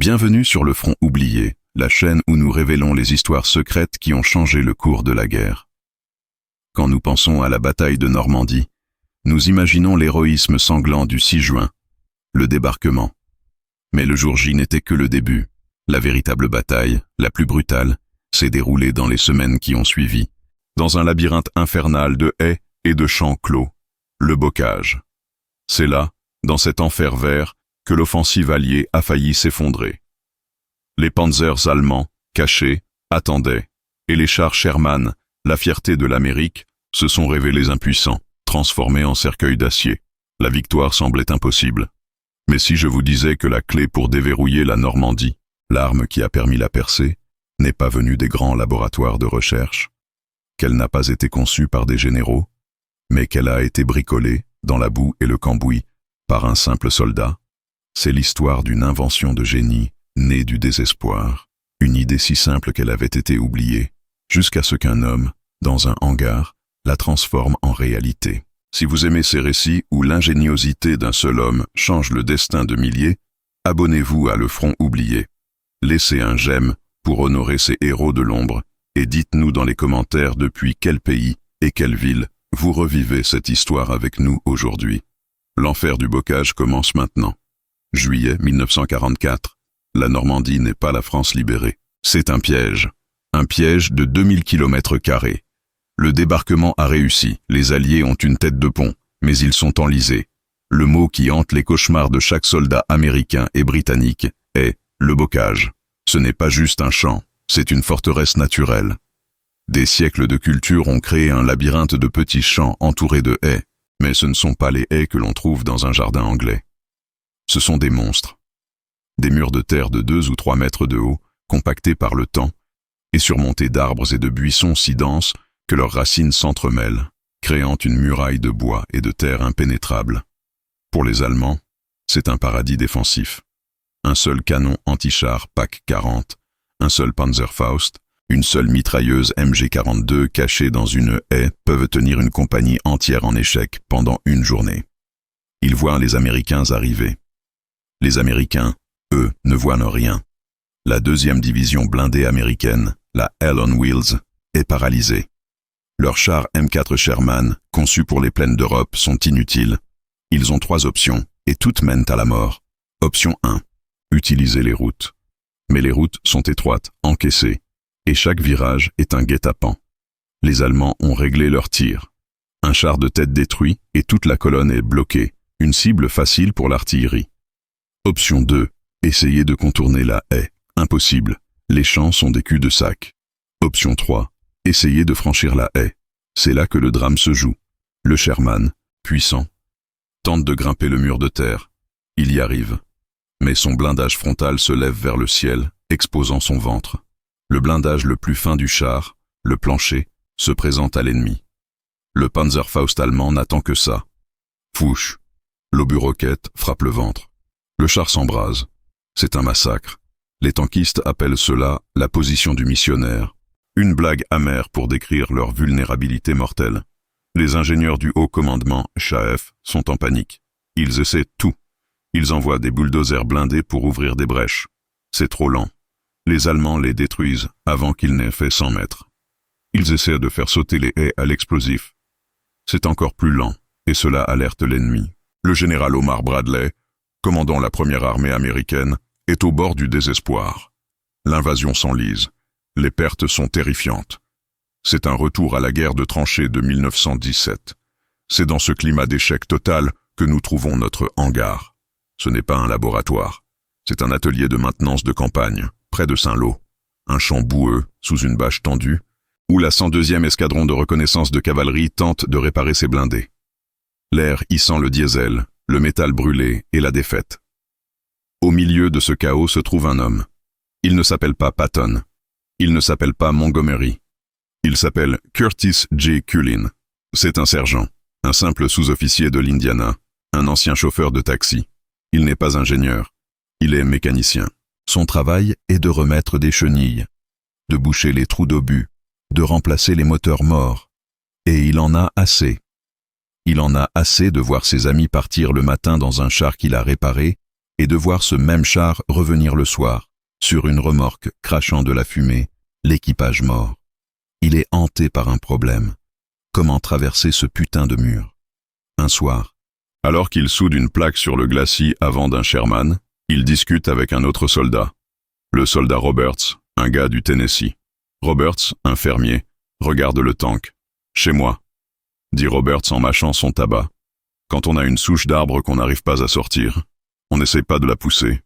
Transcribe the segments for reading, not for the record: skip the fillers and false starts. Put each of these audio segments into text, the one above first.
Bienvenue sur le Front oublié, la chaîne où nous révélons les histoires secrètes qui ont changé le cours de la guerre. Quand nous pensons à la bataille de Normandie, nous imaginons l'héroïsme sanglant du 6 juin, le débarquement. Mais le jour J n'était que le début. La véritable bataille, la plus brutale, s'est déroulée dans les semaines qui ont suivi, dans un labyrinthe infernal de haies et de champs clos, le bocage. C'est là, dans cet enfer vert, que l'offensive alliée a failli s'effondrer. Les panzers allemands, cachés, attendaient, et les chars Sherman, la fierté de l'Amérique, se sont révélés impuissants, transformés en cercueils d'acier. La victoire semblait impossible. Mais si je vous disais que la clé pour déverrouiller la Normandie, l'arme qui a permis la percée, n'est pas venue des grands laboratoires de recherche, qu'elle n'a pas été conçue par des généraux, mais qu'elle a été bricolée, dans la boue et le cambouis, par un simple soldat, c'est l'histoire d'une invention de génie, née du désespoir, une idée si simple qu'elle avait été oubliée, jusqu'à ce qu'un homme, dans un hangar, la transforme en réalité. Si vous aimez ces récits où l'ingéniosité d'un seul homme change le destin de milliers, abonnez-vous à Le Front oublié. Laissez un j'aime pour honorer ces héros de l'ombre et dites-nous dans les commentaires depuis quel pays et quelle ville vous revivez cette histoire avec nous aujourd'hui. L'enfer du bocage commence maintenant. Juillet 1944. La Normandie n'est pas la France libérée. C'est un piège de 2000 km². Le débarquement a réussi, les Alliés ont une tête de pont, mais ils sont enlisés. Le mot qui hante les cauchemars de chaque soldat américain et britannique est le bocage. Ce n'est pas juste un champ, c'est une forteresse naturelle. Des siècles de culture ont créé un labyrinthe de petits champs entourés de haies, mais ce ne sont pas les haies que l'on trouve dans un jardin anglais. Ce sont des monstres. Des murs de terre de 2 ou 3 mètres de haut, compactés par le temps, et surmontés d'arbres et de buissons si denses que leurs racines s'entremêlent, créant une muraille de bois et de terre impénétrable. Pour les Allemands, c'est un paradis défensif. Un seul canon anti-char PAC 40, un seul Panzerfaust, une seule mitrailleuse MG42 cachée dans une haie peuvent tenir une compagnie entière en échec pendant une journée. Ils voient les Américains arriver. Les Américains, eux, ne voient rien. La 2e division blindée américaine, la Hell on Wheels, est paralysée. Leurs chars M4 Sherman, conçus pour les plaines d'Europe, sont inutiles. Ils ont 3 options, et toutes mènent à la mort. Option 1. Utiliser les routes. Mais les routes sont étroites, encaissées, et chaque virage est un guet-apens. Les Allemands ont réglé leur tir. Un char de tête détruit, et toute la colonne est bloquée, une cible facile pour l'artillerie. Option 2. Essayer de contourner la haie. Impossible, les champs sont des culs-de-sac. Option 3. Essayer de franchir la haie. C'est là que le drame se joue. Le Sherman, puissant, tente de grimper le mur de terre. Il y arrive. Mais son blindage frontal se lève vers le ciel, exposant son ventre. Le blindage le plus fin du char, le plancher, se présente à l'ennemi. Le Panzerfaust allemand n'attend que ça. Fouche. L'obus-roquette frappe le ventre. Le char s'embrase. C'est un massacre. Les tankistes appellent cela la position du missionnaire. Une blague amère pour décrire leur vulnérabilité mortelle. Les ingénieurs du haut commandement, SHAEF, sont en panique. Ils essaient tout. Ils envoient des bulldozers blindés pour ouvrir des brèches. C'est trop lent. Les Allemands les détruisent avant qu'ils n'aient fait 100 mètres. Ils essaient de faire sauter les haies à l'explosif. C'est encore plus lent, et cela alerte l'ennemi. Le général Omar Bradley, commandant la première armée américaine, est au bord du désespoir. L'invasion s'enlise. Les pertes sont terrifiantes. C'est un retour à la guerre de tranchées de 1917. C'est dans ce climat d'échec total que nous trouvons notre hangar. Ce n'est pas un laboratoire. C'est un atelier de maintenance de campagne, près de Saint-Lô. Un champ boueux, sous une bâche tendue, où la 102e escadron de reconnaissance de cavalerie tente de réparer ses blindés. L'air hissant le diesel, le métal brûlé et la défaite. Au milieu de ce chaos se trouve un homme. Il ne s'appelle pas Patton. Il ne s'appelle pas Montgomery. Il s'appelle Curtis J. Cullen. C'est un sergent, un simple sous-officier de l'Indiana, un ancien chauffeur de taxi. Il n'est pas ingénieur. Il est mécanicien. Son travail est de remettre des chenilles, de boucher les trous d'obus, de remplacer les moteurs morts. Et il en a assez. Il en a assez de voir ses amis partir le matin dans un char qu'il a réparé et de voir ce même char revenir le soir, sur une remorque crachant de la fumée, l'équipage mort. Il est hanté par un problème. Comment traverser ce putain de mur? Un soir, alors qu'il soude une plaque sur le glacis avant d'un Sherman, il discute avec un autre soldat. Le soldat Roberts, un gars du Tennessee. Roberts, un fermier, regarde le tank. « Chez moi », dit Roberts en mâchant son tabac. Quand on a une souche d'arbre qu'on n'arrive pas à sortir, on n'essaye pas de la pousser.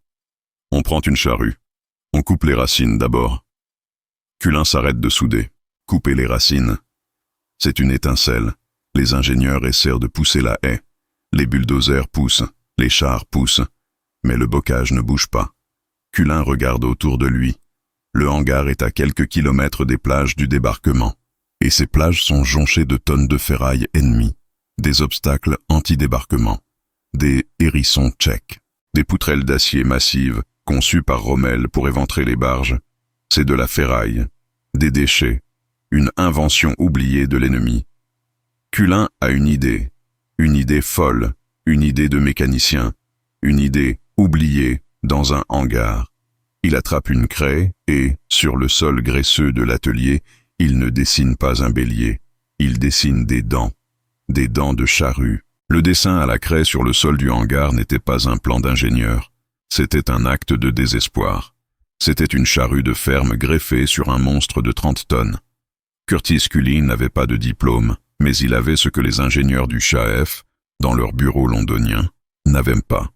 On prend une charrue. On coupe les racines d'abord. Cullen s'arrête de souder. Couper les racines. C'est une étincelle. Les ingénieurs essaient de pousser la haie. Les bulldozers poussent, les chars poussent. Mais le bocage ne bouge pas. Cullen regarde autour de lui. Le hangar est à quelques kilomètres des plages du débarquement. Et ces plages sont jonchées de tonnes de ferraille ennemies. Des obstacles anti-débarquement. Des hérissons tchèques. Des poutrelles d'acier massives, conçues par Rommel pour éventrer les barges. C'est de la ferraille. Des déchets. Une invention oubliée de l'ennemi. Cullen a une idée folle, une idée de mécanicien, une idée oubliée dans un hangar. Il attrape une craie et, sur le sol graisseux de l'atelier, il ne dessine pas un bélier, il dessine des dents de charrue. Le dessin à la craie sur le sol du hangar n'était pas un plan d'ingénieur, c'était un acte de désespoir. C'était une charrue de ferme greffée sur un monstre de 30 tonnes. Curtis Cullen n'avait pas de diplôme, mais il avait ce que les ingénieurs du SHAEF, dans leur bureau londonien, n'avaient pas.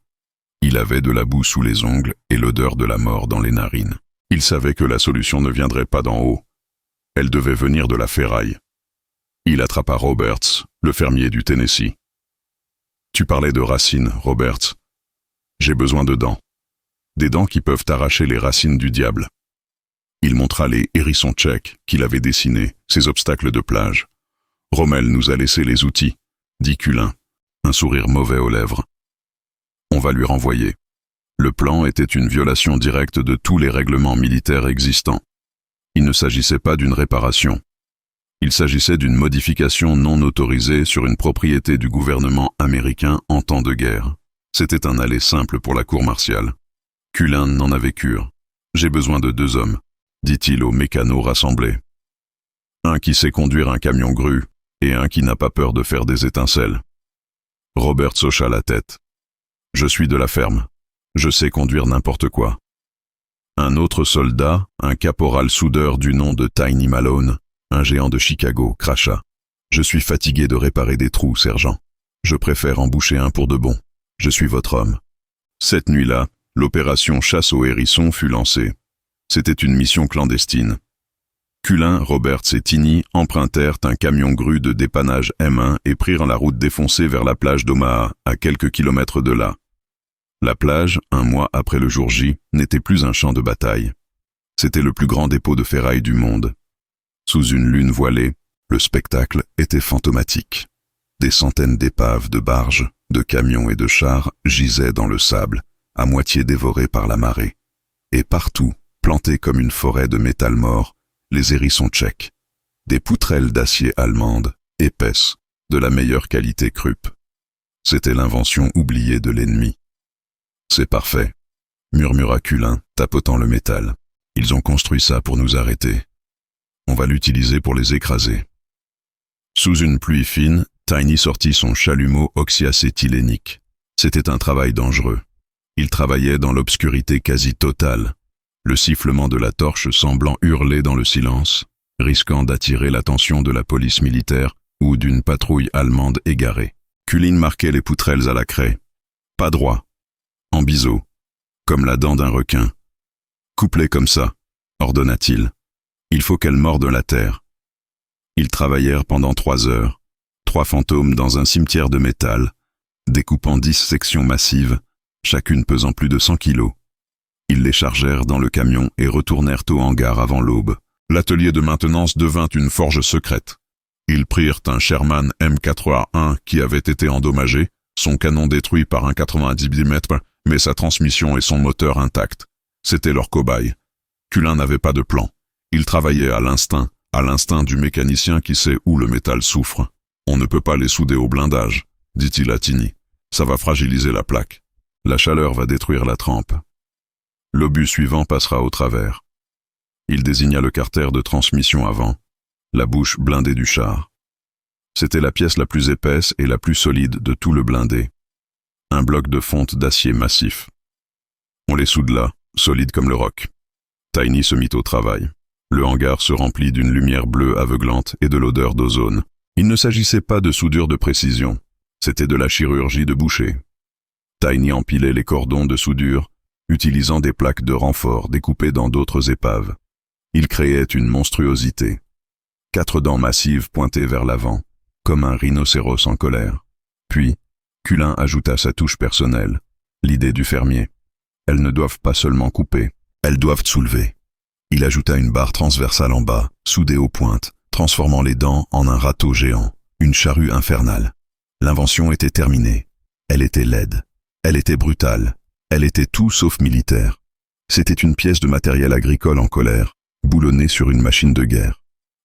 Il avait de la boue sous les ongles et l'odeur de la mort dans les narines. Il savait que la solution ne viendrait pas d'en haut. Elle devait venir de la ferraille. Il attrapa Roberts, le fermier du Tennessee. « Tu parlais de racines, Roberts. J'ai besoin de dents. Des dents qui peuvent arracher les racines du diable. » Il montra les hérissons tchèques qu'il avait dessinés, ces obstacles de plage. « Rommel nous a laissé les outils, » dit Cullen, un sourire mauvais aux lèvres. « On va lui renvoyer. » Le plan était une violation directe de tous les règlements militaires existants. Il ne s'agissait pas d'une réparation. Il s'agissait d'une modification non autorisée sur une propriété du gouvernement américain en temps de guerre. C'était un aller simple pour la cour martiale. Cullen n'en avait cure. « J'ai besoin de 2 hommes, » dit-il aux mécanos rassemblés. Un qui sait conduire un camion grue et un qui n'a pas peur de faire des étincelles. Robert hocha la tête. « Je suis de la ferme. Je sais conduire n'importe quoi. » Un autre soldat, un caporal soudeur du nom de Tiny Malone, un géant de Chicago, cracha. « Je suis fatigué de réparer des trous, sergent. Je préfère en boucher un pour de bon. Je suis votre homme. » Cette nuit-là, l'opération chasse aux hérissons fut lancée. C'était une mission clandestine. Cullen, Roberts et Tiny empruntèrent un camion grue de dépannage M1 et prirent la route défoncée vers la plage d'Omaha, à quelques kilomètres de là. La plage, 1 mois après le jour J, n'était plus un champ de bataille. C'était le plus grand dépôt de ferraille du monde. Sous une lune voilée, le spectacle était fantomatique. Des centaines d'épaves, de barges, de camions et de chars gisaient dans le sable, à moitié dévorés par la marée. Et partout, plantés comme une forêt de métal mort, les hérissons tchèques. Des poutrelles d'acier allemandes, épaisses, de la meilleure qualité Krupp. C'était l'invention oubliée de l'ennemi. « C'est parfait », murmura Cullen, tapotant le métal. « Ils ont construit ça pour nous arrêter. On va l'utiliser pour les écraser. » Sous une pluie fine, Tiny sortit son chalumeau oxyacéthylénique. C'était un travail dangereux. Il travaillait dans l'obscurité quasi totale, le sifflement de la torche semblant hurler dans le silence, risquant d'attirer l'attention de la police militaire ou d'une patrouille allemande égarée. Cullen marquait les poutrelles à la craie. Pas droit. En biseau, comme la dent d'un requin. « Coupe-les comme ça », ordonna-t-il. « Il faut qu'elles mordent la terre. » Ils travaillèrent pendant 3 heures, 3 fantômes dans un cimetière de métal, découpant 10 sections massives, chacune pesant plus de 100 kilos. Ils les chargèrent dans le camion et retournèrent au hangar avant l'aube. L'atelier de maintenance devint une forge secrète. Ils prirent un Sherman M4A1 qui avait été endommagé, son canon détruit par un 90 mm, mais sa transmission et son moteur intacts. C'était leur cobaye. Cullen n'avait pas de plan. Il travaillait à l'instinct du mécanicien qui sait où le métal souffre. « On ne peut pas les souder au blindage, » dit-il à Tiny. « Ça va fragiliser la plaque. La chaleur va détruire la trempe. L'obus suivant passera au travers. Il désigna le carter de transmission avant, la bouche blindée du char. C'était la pièce la plus épaisse et la plus solide de tout le blindé. Un bloc de fonte d'acier massif. On les soudela, solides comme le roc. Tiny se mit au travail. Le hangar se remplit d'une lumière bleue aveuglante et de l'odeur d'ozone. Il ne s'agissait pas de soudure de précision, c'était de la chirurgie de boucher. Tiny empilait les cordons de soudure, utilisant des plaques de renfort découpées dans d'autres épaves. Il créait une monstruosité. 4 dents massives pointaient vers l'avant, comme un rhinocéros en colère. Puis, Cullen ajouta sa touche personnelle, l'idée du fermier. Elles ne doivent pas seulement couper, elles doivent soulever. Il ajouta une barre transversale en bas, soudée aux pointes, transformant les dents en un râteau géant, une charrue infernale. L'invention était terminée. Elle était laide. Elle était brutale. Elle était tout sauf militaire. C'était une pièce de matériel agricole en colère, boulonnée sur une machine de guerre.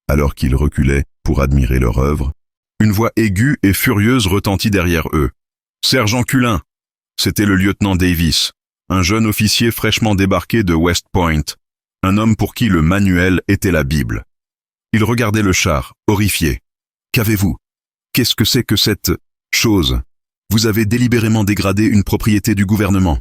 Alors qu'ils reculaient pour admirer leur œuvre, une voix aiguë et furieuse retentit derrière eux. « Sergent Cullen !» C'était le lieutenant Davis, un jeune officier fraîchement débarqué de West Point, un homme pour qui le manuel était la Bible. Il regardait le char, horrifié. « Qu'avez-vous? Qu'est-ce que c'est que cette chose? Vous avez délibérément dégradé une propriété du gouvernement. »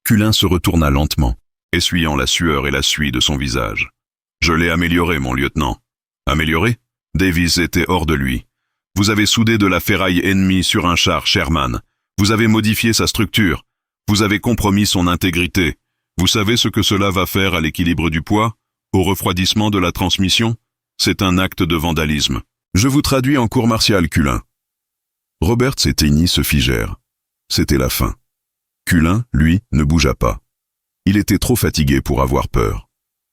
Cullen se retourna lentement, essuyant la sueur et la suie de son visage. « Je l'ai amélioré, mon lieutenant. »« Amélioré ?» Davis était hors de lui. « Vous avez soudé de la ferraille ennemie sur un char Sherman. Vous avez modifié sa structure. Vous avez compromis son intégrité. Vous savez ce que cela va faire à l'équilibre du poids? Au refroidissement de la transmission? C'est un acte de vandalisme. Je vous traduis en cour martiale, Cullen. » Roberts et Tiny se figèrent. C'était la fin. Cullen, lui, ne bougea pas. Il était trop fatigué pour avoir peur.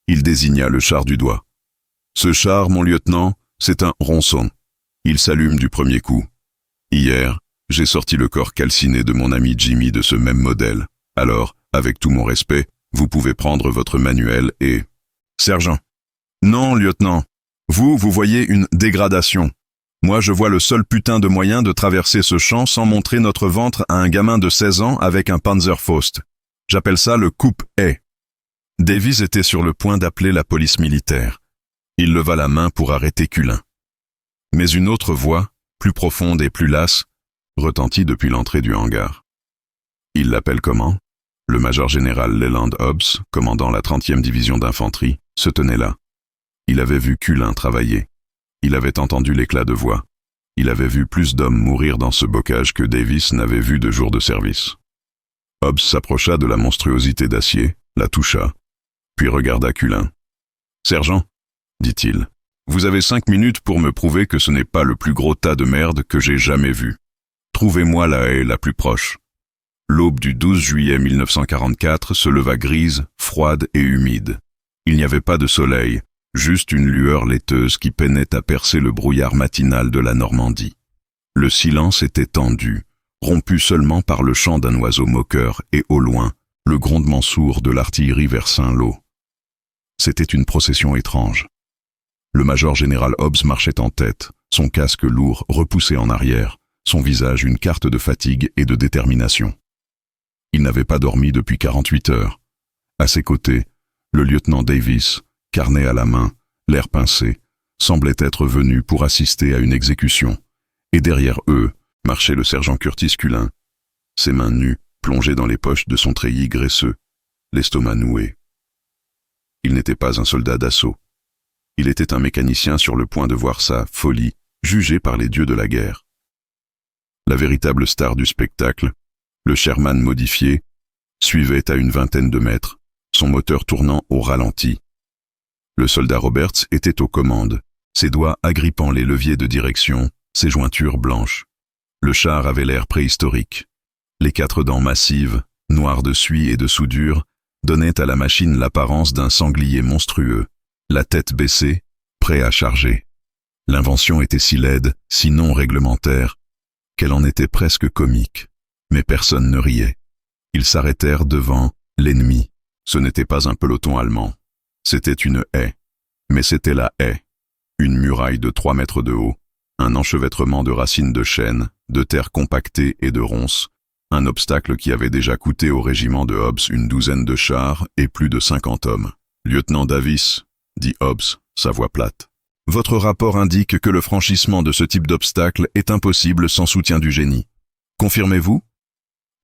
Il désigna le char du doigt. « Ce char, mon lieutenant, c'est un ronçon. Il s'allume du premier coup. Hier, j'ai sorti le corps calciné de mon ami Jimmy de ce même modèle. Alors, avec tout mon respect, vous pouvez prendre votre manuel et... »« Sergent. »« Non, lieutenant. Vous voyez une dégradation. Moi, je vois le seul putain de moyen de traverser ce champ sans montrer notre ventre à un gamin de 16 ans avec un Panzerfaust. J'appelle ça le coupe-haie. » Davis était sur le point d'appeler la police militaire. Il leva la main pour arrêter Cullen. Mais une autre voix, plus profonde et plus lasse, retentit depuis l'entrée du hangar. Il l'appelle comment? Le major-général Leland Hobbs, commandant la 30e division d'infanterie, se tenait là. Il avait vu Cullen travailler. Il avait entendu l'éclat de voix. Il avait vu plus d'hommes mourir dans ce bocage que Davis n'avait vu de jour de service. Hobbs s'approcha de la monstruosité d'acier, la toucha, puis regarda Cullen. « Sergent, » dit-il, « vous avez 5 minutes pour me prouver que ce n'est pas le plus gros tas de merde que j'ai jamais vu. Trouvez-moi la haie la plus proche. » L'aube du 12 juillet 1944 se leva grise, froide et humide. Il n'y avait pas de soleil, juste une lueur laiteuse qui peinait à percer le brouillard matinal de la Normandie. Le silence était tendu, rompu seulement par le chant d'un oiseau moqueur et, au loin, le grondement sourd de l'artillerie vers Saint-Lô. C'était une procession étrange. Le major-général Hobbs marchait en tête, son casque lourd repoussé en arrière, son visage une carte de fatigue et de détermination. Il n'avait pas dormi depuis 48 heures. À ses côtés, le lieutenant Davis, carnet à la main, l'air pincé, semblait être venu pour assister à une exécution, et derrière eux marchait le sergent Curtis Cullen, ses mains nues plongées dans les poches de son treillis graisseux, l'estomac noué. Il n'était pas un soldat d'assaut. Il était un mécanicien sur le point de voir sa folie jugée par les dieux de la guerre. La véritable star du spectacle, le Sherman modifié, suivait à une vingtaine de mètres, son moteur tournant au ralenti. Le soldat Roberts était aux commandes, ses doigts agrippant les leviers de direction, ses jointures blanches. Le char avait l'air préhistorique. Les 4 dents massives, noires de suie et de soudure, donnaient à la machine l'apparence d'un sanglier monstrueux, la tête baissée, prêt à charger. L'invention était si laide, si non réglementaire, qu'elle en était presque comique. Mais personne ne riait. Ils s'arrêtèrent devant l'ennemi. Ce n'était pas un peloton allemand. C'était une haie. Mais c'était la haie. Une muraille de 3 mètres de haut, un enchevêtrement de racines de chêne, de terre compactée et de ronces, un obstacle qui avait déjà coûté au régiment de Hobbs une douzaine de chars et plus de 50 hommes. « Lieutenant Davis, » dit Hobbs, sa voix plate. « Votre rapport indique que le franchissement de ce type d'obstacle est impossible sans soutien du génie. Confirmez-vous »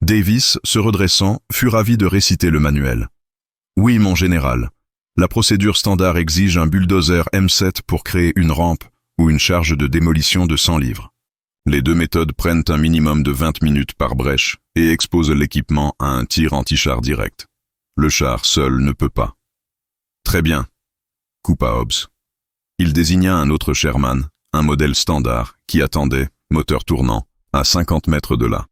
Davis, se redressant, fut ravi de réciter le manuel. « Oui, mon général. La procédure standard exige un bulldozer M7 pour créer une rampe ou une charge de démolition de 100 livres. Les deux méthodes prennent un minimum de 20 minutes par brèche et exposent l'équipement à un tir anti-char direct. Le char seul ne peut pas. »« Très bien, » coupa Hobbs. Il désigna un autre Sherman, un modèle standard, qui attendait, moteur tournant, à 50 mètres de là.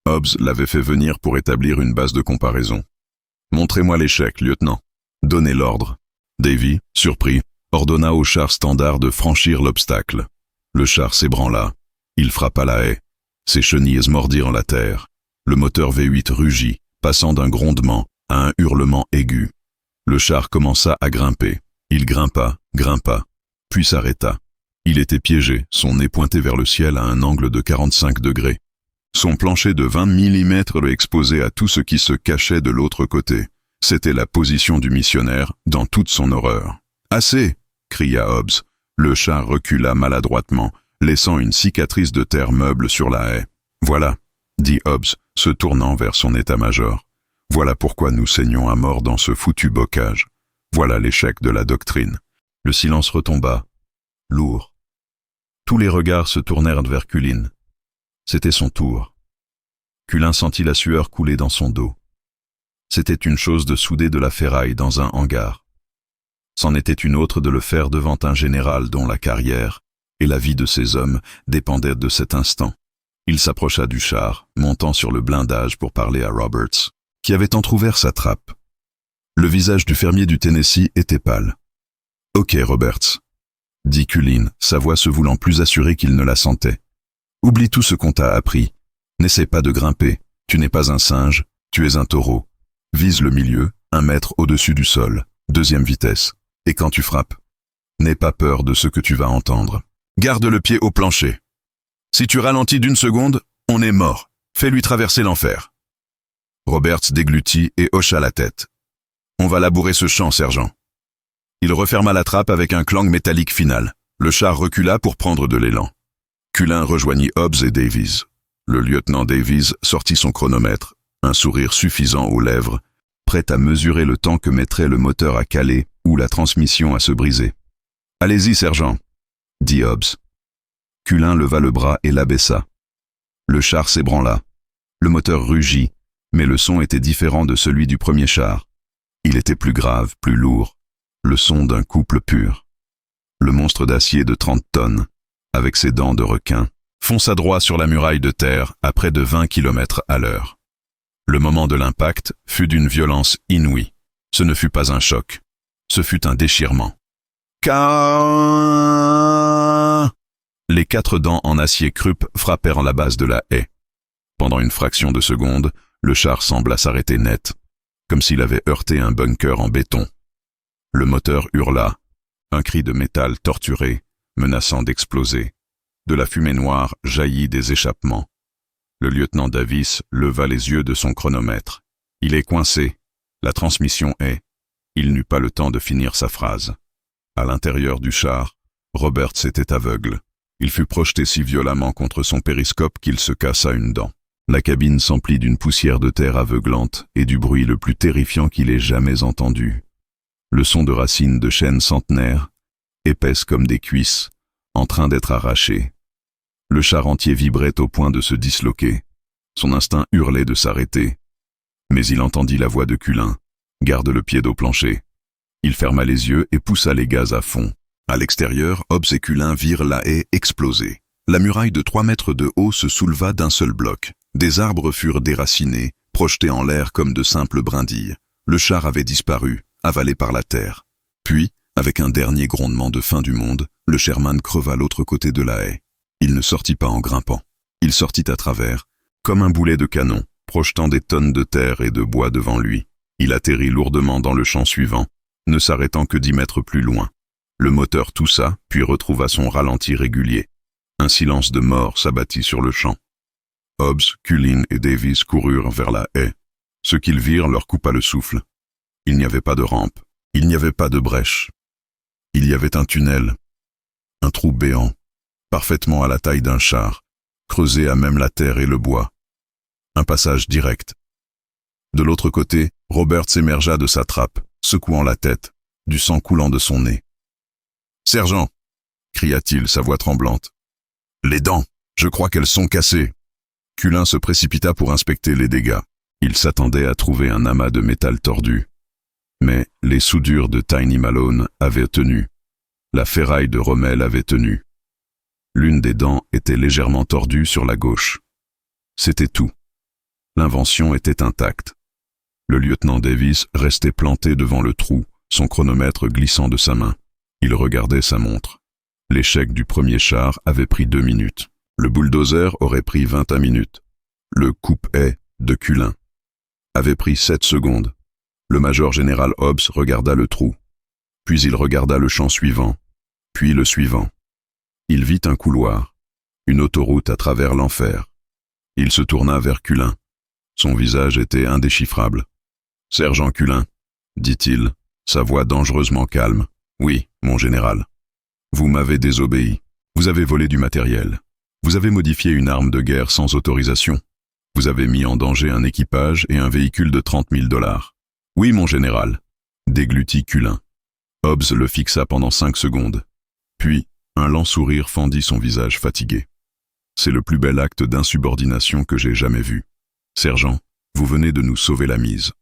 Hobbs l'avait fait venir pour établir une base de comparaison. « Montrez-moi l'échec, lieutenant. » Donnez l'ordre. Davy, surpris, ordonna au char standard de franchir l'obstacle. Le char s'ébranla. Il frappa la haie. Ses chenilles mordirent la terre. Le moteur V8 rugit, passant d'un grondement à un hurlement aigu. Le char commença à grimper. Il grimpa, puis s'arrêta. Il était piégé, son nez pointé vers le ciel à un angle de 45 degrés. Son plancher de 20 mm le exposait à tout ce qui se cachait de l'autre côté. C'était la position du missionnaire dans toute son horreur. « Assez !» cria Hobbs. Le char recula maladroitement, laissant une cicatrice de terre meuble sur la haie. « Voilà !» dit Hobbs, se tournant vers son état-major. « Voilà pourquoi nous saignons à mort dans ce foutu bocage. Voilà l'échec de la doctrine. » Le silence retomba, lourd. Tous les regards se tournèrent vers Cullen. C'était son tour. Cullen sentit la sueur couler dans son dos. C'était une chose de souder de la ferraille dans un hangar. C'en était une autre de le faire devant un général dont la carrière et la vie de ses hommes dépendaient de cet instant. Il s'approcha du char, montant sur le blindage pour parler à Roberts, qui avait entrouvert sa trappe. Le visage du fermier du Tennessee était pâle. « Ok, Roberts, » dit Cullen, sa voix se voulant plus assurée qu'il ne la sentait. « Oublie tout ce qu'on t'a appris. N'essaie pas de grimper. Tu n'es pas un singe, tu es un taureau. Vise le milieu, 1 mètre au-dessus du sol, 2e vitesse. Et quand tu frappes, n'aie pas peur de ce que tu vas entendre. Garde le pied au plancher. Si tu ralentis d'1 seconde, on est mort. Fais-lui traverser l'enfer. » Roberts déglutit et hocha la tête. « On va labourer ce champ, sergent. » Il referma la trappe avec un clang métallique final. Le char recula pour prendre de l'élan. Cullen rejoignit Hobbs et Davies. Le lieutenant Davies sortit son chronomètre, un sourire suffisant aux lèvres, prêt à mesurer le temps que mettrait le moteur à caler ou la transmission à se briser. « Allez-y, sergent, » dit Hobbs. Cullen leva le bras et l'abaissa. Le char s'ébranla. Le moteur rugit, mais le son était différent de celui du premier char. Il était plus grave, plus lourd, le son d'un couple pur. Le monstre d'acier de 30 tonnes, avec ses dents de requin, fonça droit sur la muraille de terre à près de 20 km/h. Le moment de l'impact fut d'une violence inouïe. Ce ne fut pas un choc, ce fut un déchirement. Les 4 dents en acier Krupp frappèrent la base de la haie. Pendant une fraction de seconde, le char sembla s'arrêter net, comme s'il avait heurté un bunker en béton. Le moteur hurla, un cri de métal torturé, menaçant d'exploser. De la fumée noire jaillit des échappements. Le lieutenant Davis leva les yeux de son chronomètre. Il est coincé. La transmission est. Il n'eut pas le temps de finir sa phrase. À l'intérieur du char, Roberts était aveugle. Il fut projeté si violemment contre son périscope qu'il se cassa une dent. La cabine s'emplit d'une poussière de terre aveuglante et du bruit le plus terrifiant qu'il ait jamais entendu. Le son de racines de chêne centenaire, épaisses comme des cuisses, en train d'être arrachées. Le char entier vibrait au point de se disloquer. Son instinct hurlait de s'arrêter. Mais il entendit la voix de Cullen. « Garde le pied au plancher. » Il ferma les yeux et poussa les gaz à fond. À l'extérieur, Hobbs et Cullen virent la haie exploser. La muraille de 3 mètres de haut se souleva d'un seul bloc. Des arbres furent déracinés, projetés en l'air comme de simples brindilles. Le char avait disparu, avalé par la terre. Puis, avec un dernier grondement de fin du monde, le Sherman creva l'autre côté de la haie. Il ne sortit pas en grimpant. Il sortit à travers, comme un boulet de canon, projetant des tonnes de terre et de bois devant lui. Il atterrit lourdement dans le champ suivant, ne s'arrêtant que 10 mètres plus loin. Le moteur toussa, puis retrouva son ralenti régulier. Un silence de mort s'abattit sur le champ. Hobbs, Cullen et Davis coururent vers la haie. Ce qu'ils virent leur coupa le souffle. Il n'y avait pas de rampe, il n'y avait pas de brèche. Il y avait un tunnel, un trou béant, parfaitement à la taille d'un char, creusé à même la terre et le bois. Un passage direct. De l'autre côté, Roberts émergea de sa trappe, secouant la tête, du sang coulant de son nez. « Sergent !» cria-t-il, sa voix tremblante. « Les dents, je crois qu'elles sont cassées. » Cullen se précipita pour inspecter les dégâts. Il s'attendait à trouver un amas de métal tordu. Mais les soudures de Tiny Malone avaient tenu. La ferraille de Rommel avait tenu. L'une des dents était légèrement tordue sur la gauche. C'était tout. L'invention était intacte. Le lieutenant Davis restait planté devant le trou, son chronomètre glissant de sa main. Il regardait sa montre. L'échec du premier char avait pris 2 minutes. Le bulldozer aurait pris 21 minutes. Le coupe-haie de Cullen avait pris 7 secondes. Le major général Hobbs regarda le trou. Puis il regarda le champ suivant. Puis le suivant. Il vit un couloir. Une autoroute à travers l'enfer. Il se tourna vers Cullen. Son visage était indéchiffrable. « Sergent Cullen, » dit-il, sa voix dangereusement calme. « Oui, mon général. Vous m'avez désobéi. Vous avez volé du matériel. Vous avez modifié une arme de guerre sans autorisation. Vous avez mis en danger un équipage et un véhicule de 30 000 $. Oui, mon général, » déglutit Cullen. Hobbs le fixa pendant 5 secondes. Puis, un lent sourire fendit son visage fatigué. « C'est le plus bel acte d'insubordination que j'ai jamais vu. Sergent, vous venez de nous sauver la mise. »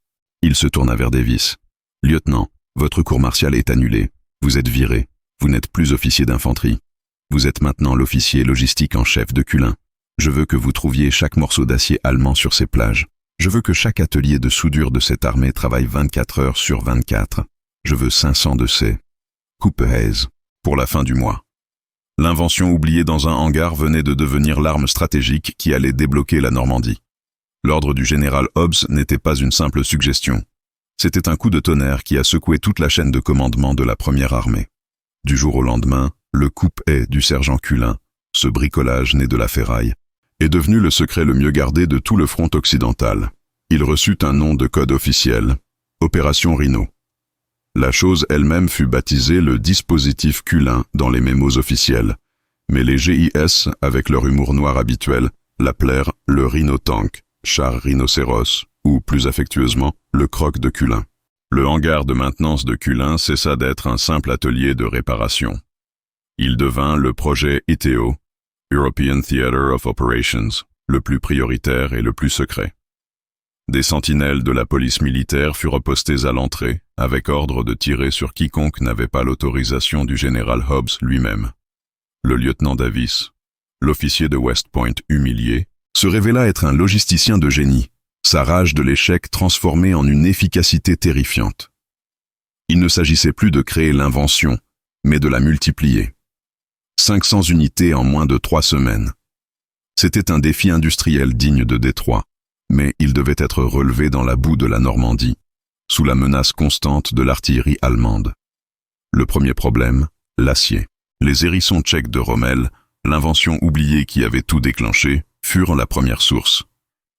Il se tourna vers Davis. « Lieutenant, votre cour martiale est annulée. Vous êtes viré. Vous n'êtes plus officier d'infanterie. Vous êtes maintenant l'officier logistique en chef de Cullen. Je veux que vous trouviez chaque morceau d'acier allemand sur ces plages. Je veux que chaque atelier de soudure de cette armée travaille 24 heures sur 24. Je veux 500 de ces coupe-haise pour la fin du mois. » L'invention oubliée dans un hangar venait de devenir l'arme stratégique qui allait débloquer la Normandie. L'ordre du général Hobbs n'était pas une simple suggestion. C'était un coup de tonnerre qui a secoué toute la chaîne de commandement de la première armée. Du jour au lendemain, le coupe-haie du sergent Cullen, ce bricolage né de la ferraille, est devenu le secret le mieux gardé de tout le front occidental. Il reçut un nom de code officiel, Opération Rhino. La chose elle-même fut baptisée le dispositif Cullen dans les mémos officiels, mais les GIS, avec leur humour noir habituel, l'appelèrent le Rhino Tank, char rhinocéros, ou plus affectueusement, le croc de Cullen. Le hangar de maintenance de Cullen cessa d'être un simple atelier de réparation. Il devint le projet ITO, European Theatre of Operations, le plus prioritaire et le plus secret. Des sentinelles de la police militaire furent postées à l'entrée, avec ordre de tirer sur quiconque n'avait pas l'autorisation du général Hobbs lui-même. Le lieutenant Davis, l'officier de West Point humilié, se révéla être un logisticien de génie, sa rage de l'échec transformée en une efficacité terrifiante. Il ne s'agissait plus de créer l'invention, mais de la multiplier. 500 unités en moins de 3 semaines. C'était un défi industriel digne de Détroit, mais il devait être relevé dans la boue de la Normandie, sous la menace constante de l'artillerie allemande. Le premier problème, l'acier. Les hérissons tchèques de Rommel, l'invention oubliée qui avait tout déclenché, furent la première source.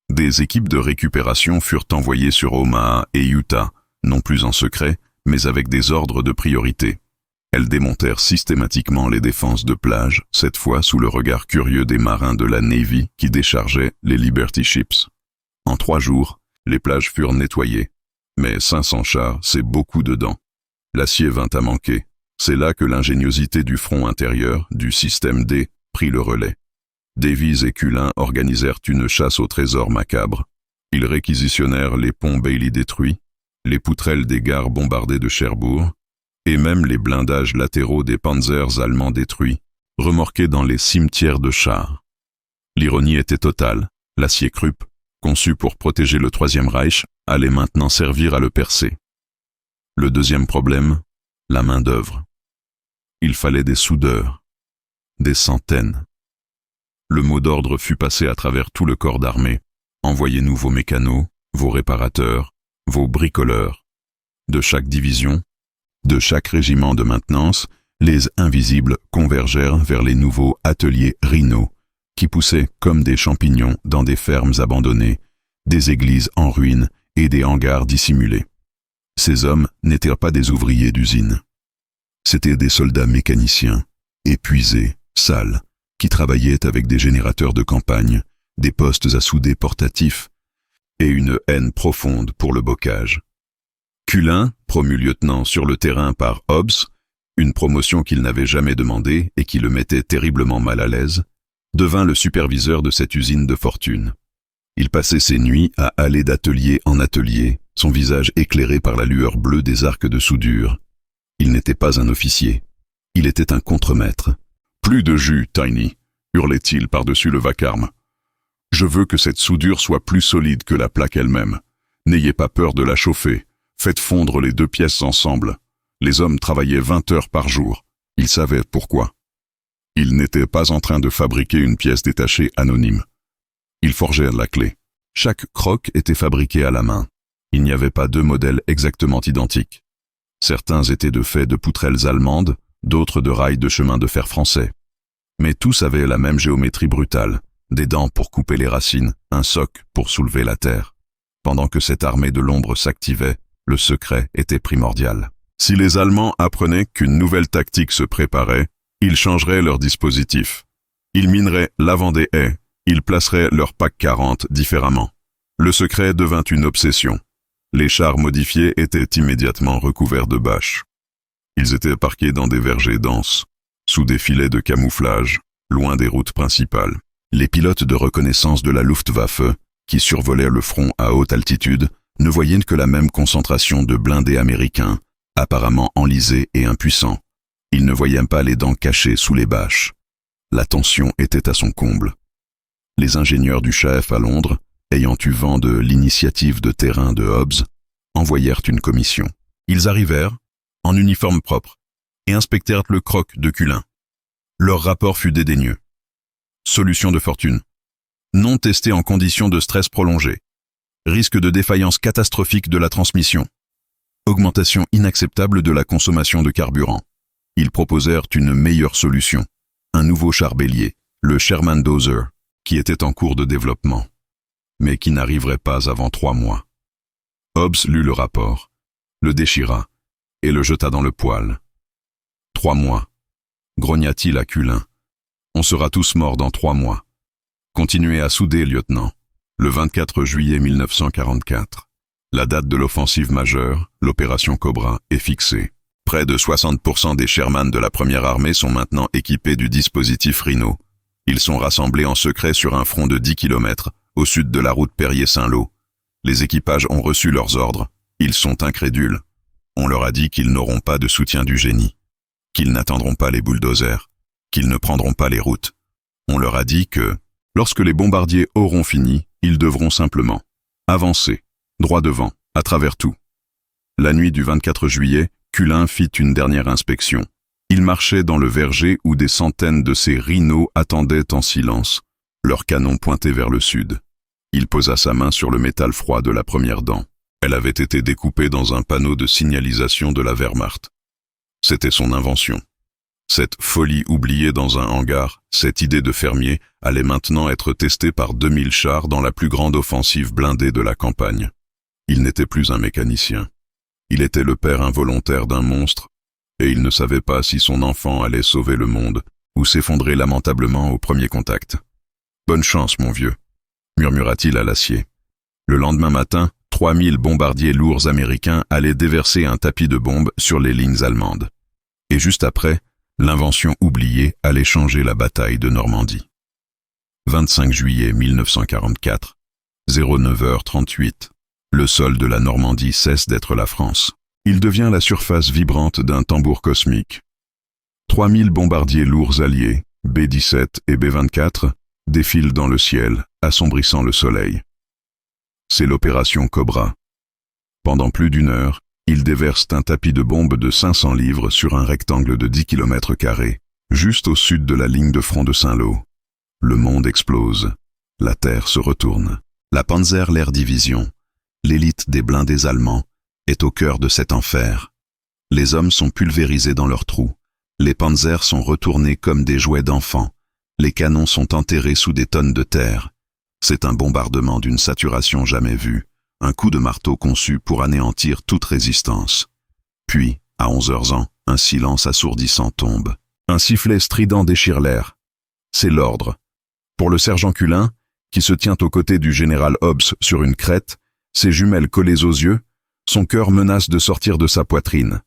Des équipes de récupération furent envoyées sur Omaha et Utah, non plus en secret, mais avec des ordres de priorité. Elles démontèrent systématiquement les défenses de plage, cette fois sous le regard curieux des marins de la Navy qui déchargeaient les Liberty Ships. En 3 jours, les plages furent nettoyées. Mais 500 chars, c'est beaucoup dedans. L'acier vint à manquer. C'est là que l'ingéniosité du front intérieur, du système D, prit le relais. Davies et Cullen organisèrent une chasse au trésor macabre. Ils réquisitionnèrent les ponts Bailey détruits, les poutrelles des gares bombardées de Cherbourg, et même les blindages latéraux des panzers allemands détruits, remorqués dans les cimetières de chars. L'ironie était totale. L'acier Krupp, conçu pour protéger le Troisième Reich, allait maintenant servir à le percer. Le deuxième problème, la main-d'œuvre. Il fallait des soudeurs, des centaines. Le mot d'ordre fut passé à travers tout le corps d'armée. Envoyez-nous vos mécanos, vos réparateurs, vos bricoleurs. De chaque division, de chaque régiment de maintenance, les invisibles convergèrent vers les nouveaux ateliers Rhino, qui poussaient comme des champignons dans des fermes abandonnées, des églises en ruine et des hangars dissimulés. Ces hommes n'étaient pas des ouvriers d'usine. C'étaient des soldats mécaniciens, épuisés, sales, qui travaillaient avec des générateurs de campagne, des postes à souder portatifs et une haine profonde pour le bocage. Cullen, promu lieutenant sur le terrain par Hobbs, une promotion qu'il n'avait jamais demandée et qui le mettait terriblement mal à l'aise, devint le superviseur de cette usine de fortune. Il passait ses nuits à aller d'atelier en atelier, son visage éclairé par la lueur bleue des arcs de soudure. Il n'était pas un officier. Il était un contremaître. « Plus de jus, Tiny !» hurlait-il par-dessus le vacarme. « Je veux que cette soudure soit plus solide que la plaque elle-même. N'ayez pas peur de la chauffer. Faites fondre les deux pièces ensemble. » Les hommes travaillaient 20 heures par jour. Ils savaient pourquoi. Ils n'étaient pas en train de fabriquer une pièce détachée anonyme. Ils forgeaient la clé. Chaque croc était fabriqué à la main. Il n'y avait pas deux modèles exactement identiques. Certains étaient de fait de poutrelles allemandes, d'autres de rails de chemin de fer français. Mais tous avaient la même géométrie brutale, des dents pour couper les racines, un soc pour soulever la terre. Pendant que cette armée de l'ombre s'activait, le secret était primordial. Si les Allemands apprenaient qu'une nouvelle tactique se préparait, ils changeraient leur dispositif. Ils mineraient l'avant des haies, ils placeraient leur PAC 40 différemment. Le secret devint une obsession. Les chars modifiés étaient immédiatement recouverts de bâches. Ils étaient parqués dans des vergers denses, sous des filets de camouflage, loin des routes principales. Les pilotes de reconnaissance de la Luftwaffe, qui survolaient le front à haute altitude, ne voyaient que la même concentration de blindés américains, apparemment enlisés et impuissants. Ils ne voyaient pas les dents cachées sous les bâches. La tension était à son comble. Les ingénieurs du chef à Londres, ayant eu vent de l'initiative de terrain de Hobbs, envoyèrent une commission. Ils arrivèrent, en uniforme propre, et inspectèrent le croc de Cullen. Leur rapport fut dédaigneux. Solution de fortune. Non testé en conditions de stress prolongé. Risque de défaillance catastrophique de la transmission. Augmentation inacceptable de la consommation de carburant. Ils proposèrent une meilleure solution. Un nouveau char bélier, le Sherman Dozer, qui était en cours de développement, mais qui n'arriverait pas avant 3 mois. Hobbs lut le rapport, le déchira et le jeta dans le poêle. 3 mois, grogna-t-il à Cullen. On sera tous morts dans 3 mois. Continuez à souder, lieutenant. Le 24 juillet 1944. La date de l'offensive majeure, l'opération Cobra, est fixée. Près de 60% des Sherman de la première armée sont maintenant équipés du dispositif Rhino. Ils sont rassemblés en secret sur un front de 10 km, au sud de la route Perrier-Saint-Lô. Les équipages ont reçu leurs ordres. Ils sont incrédules. On leur a dit qu'ils n'auront pas de soutien du génie, qu'ils n'attendront pas les bulldozers, qu'ils ne prendront pas les routes. On leur a dit que, lorsque les bombardiers auront fini, ils devront simplement avancer, droit devant, à travers tout. La nuit du 24 juillet, Cullen fit une dernière inspection. Il marchait dans le verger où des centaines de ces rhinos attendaient en silence, leurs canons pointés vers le sud. Il posa sa main sur le métal froid de la première dent. Elle avait été découpée dans un panneau de signalisation de la Wehrmacht. C'était son invention. Cette folie oubliée dans un hangar, cette idée de fermier, allait maintenant être testée par 2000 chars dans la plus grande offensive blindée de la campagne. Il n'était plus un mécanicien. Il était le père involontaire d'un monstre, et il ne savait pas si son enfant allait sauver le monde ou s'effondrer lamentablement au premier contact. « Bonne chance, mon vieux », murmura-t-il à l'acier. Le lendemain matin, 3000 bombardiers lourds américains allaient déverser un tapis de bombes sur les lignes allemandes. Et juste après, l'invention oubliée allait changer la bataille de Normandie. 25 juillet 1944, 09h38. Le sol de la Normandie cesse d'être la France. Il devient la surface vibrante d'un tambour cosmique. 3000 bombardiers lourds alliés, B-17 et B-24, défilent dans le ciel, assombrissant le soleil. C'est l'opération Cobra. Pendant plus d'1 heure, ils déversent un tapis de bombes de 500 livres sur un rectangle de 10 km², juste au sud de la ligne de front de Saint-Lô. Le monde explose. La terre se retourne. La Panzer Lehr Division, l'élite des blindés allemands, est au cœur de cet enfer. Les hommes sont pulvérisés dans leurs trous. Les panzers sont retournés comme des jouets d'enfants. Les canons sont enterrés sous des tonnes de terre. C'est un bombardement d'une saturation jamais vue, un coup de marteau conçu pour anéantir toute résistance. Puis, à 11h ans, un silence assourdissant tombe. Un sifflet strident déchire l'air. C'est l'ordre. Pour le sergent Culin, qui se tient aux côtés du général Hobbs sur une crête, ses jumelles collées aux yeux, son cœur menace de sortir de sa poitrine.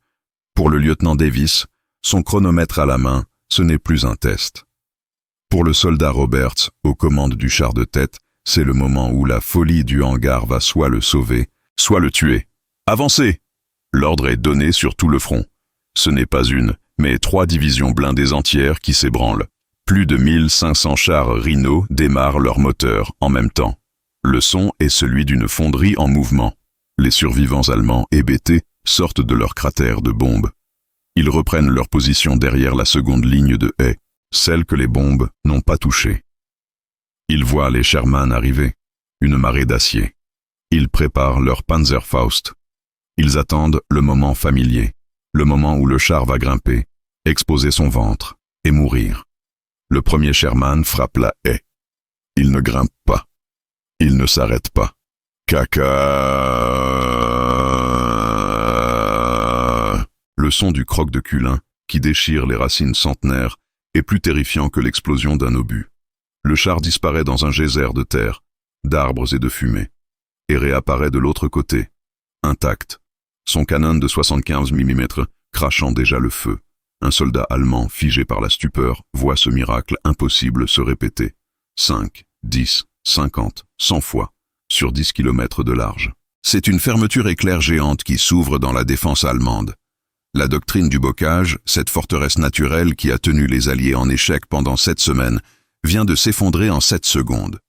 Pour le lieutenant Davis, son chronomètre à la main, ce n'est plus un test. Pour le soldat Roberts, aux commandes du char de tête, c'est le moment où la folie du hangar va soit le sauver, soit le tuer. Avancez! L'ordre est donné sur tout le front. Ce n'est pas une, mais 3 divisions blindées entières qui s'ébranlent. Plus de 1500 chars Rhino démarrent leurs moteurs en même temps. Le son est celui d'une fonderie en mouvement. Les survivants allemands hébétés sortent de leur cratère de bombes. Ils reprennent leur position derrière la seconde ligne de haies, celle que les bombes n'ont pas touchée. Ils voient les Sherman arriver, une marée d'acier. Ils préparent leur Panzerfaust. Ils attendent le moment familier, le moment où le char va grimper, exposer son ventre et mourir. Le premier Sherman frappe la haie. Il ne grimpe pas. Il ne s'arrête pas. Caca. Le son du croc de Culin, qui déchire les racines centenaires, est plus terrifiant que l'explosion d'un obus. Le char disparaît dans un geyser de terre, d'arbres et de fumée, et réapparaît de l'autre côté, intact, son canon de 75 mm crachant déjà le feu. Un soldat allemand, figé par la stupeur, voit ce miracle impossible se répéter. 5, 10, 50, 100 fois, sur 10 km de large. C'est une fermeture éclair géante qui s'ouvre dans la défense allemande. La doctrine du bocage, cette forteresse naturelle qui a tenu les Alliés en échec pendant 7 semaines, vient de s'effondrer en 7 secondes.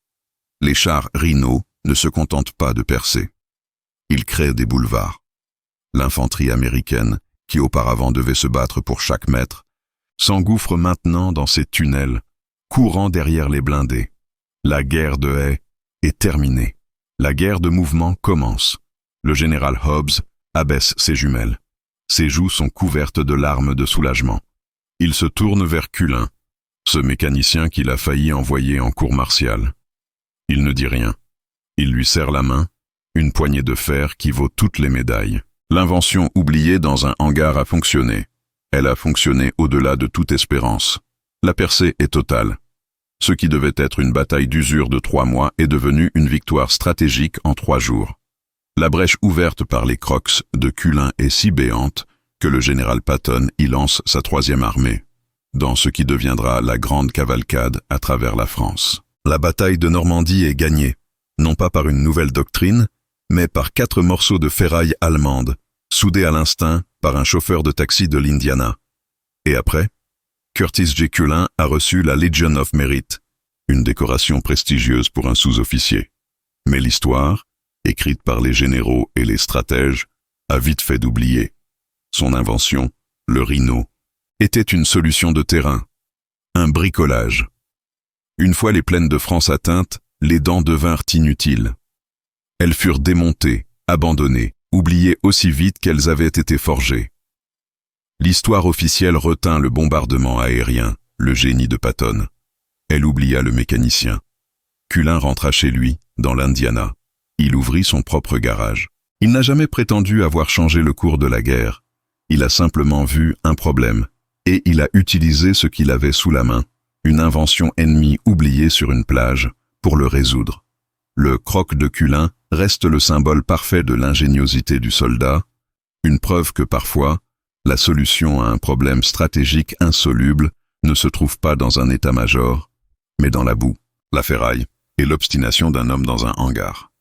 Les chars Rhino ne se contentent pas de percer. Ils créent des boulevards. L'infanterie américaine, qui auparavant devait se battre pour chaque mètre, s'engouffre maintenant dans ces tunnels, courant derrière les blindés. La guerre de haies est terminée. La guerre de mouvement commence. Le général Hobbs abaisse ses jumelles. Ses joues sont couvertes de larmes de soulagement. Il se tourne vers Culin, ce mécanicien qu'il a failli envoyer en cour martiale. Il ne dit rien. Il lui serre la main, une poignée de fer qui vaut toutes les médailles. L'invention oubliée dans un hangar a fonctionné. Elle a fonctionné au-delà de toute espérance. La percée est totale. Ce qui devait être une bataille d'usure de 3 mois est devenu une victoire stratégique en 3 jours. La brèche ouverte par les Crocs de Culin est si béante que le général Patton y lance sa 3e armée, dans ce qui deviendra la grande cavalcade à travers la France. La bataille de Normandie est gagnée, non pas par une nouvelle doctrine, mais par 4 morceaux de ferraille allemande, soudés à l'instinct par un chauffeur de taxi de l'Indiana. Et après, Curtis J. Culin a reçu la Legion of Merit, une décoration prestigieuse pour un sous-officier. Mais l'histoire, écrite par les généraux et les stratèges, a vite fait d'oublier. Son invention, le Rhino, était une solution de terrain, un bricolage. Une fois les plaines de France atteintes, les dents devinrent inutiles. Elles furent démontées, abandonnées, oubliées aussi vite qu'elles avaient été forgées. L'histoire officielle retint le bombardement aérien, le génie de Patton. Elle oublia le mécanicien. Culin rentra chez lui, dans l'Indiana. Il ouvrit son propre garage. Il n'a jamais prétendu avoir changé le cours de la guerre. Il a simplement vu un problème, et il a utilisé ce qu'il avait sous la main, une invention ennemie oubliée sur une plage, pour le résoudre. Le croc de Culin reste le symbole parfait de l'ingéniosité du soldat, une preuve que parfois, la solution à un problème stratégique insoluble ne se trouve pas dans un état-major, mais dans la boue, la ferraille et l'obstination d'un homme dans un hangar.